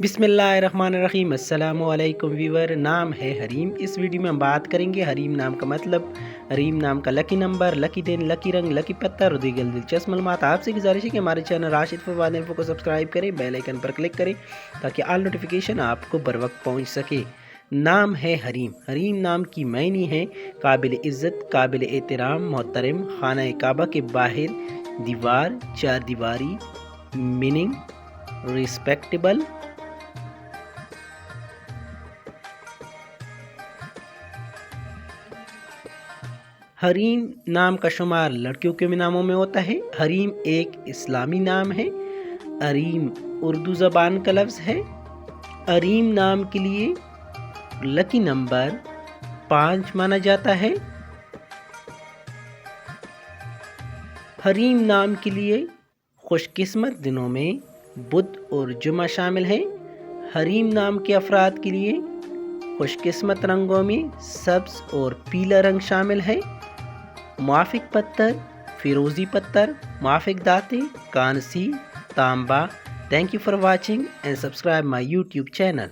बिस्मिल्लाहिर्रहमानिर्रहीम। अस्सलामु अलैकुम व्यूअर। नाम है हरीम। इस वीडियो में हम बात करेंगे हरीम नाम का मतलब, हरीम नाम का लकी नंबर, लकी दिन, लकी रंग, लकी पत्थर और दीगर दिलचस्प मालूमात। आपसे गुजारिश है कि हमारे चैनल राशिद फवाद इन्फो को सब्सक्राइब करें, बेल आइकन पर क्लिक करें ताकि ऑल नोटिफिकेशन आपको बर वक्त पहुँच सके। नाम है हरीम। हरीम नाम की मायने है काबिल इज़्ज़त, काबिल एहतराम, मोहतरम, खाना काबा के बाहर दीवार, चार दीवारी, मीनिंग रिस्पेक्टेबल। हरीम नाम का शुमार लड़कियों के नामों में होता है। हरीम एक इस्लामी नाम है। हरीम उर्दू ज़बान का लफ्ज़ है। हरीम नाम के लिए लकी नंबर 5 माना जाता है। हरीम नाम के लिए खुशकिस्मत दिनों में बुध और जुमा शामिल हैं। हरीम नाम के अफराद के लिए खुशकिस्मत रंगों में सब्ज़ और पीला रंग शामिल है। मुआफिक पत्थर फिरोज़ी पत्थर, मुआफिक दाते कांसी, तांबा। Thank you for watching and subscribe my YouTube channel.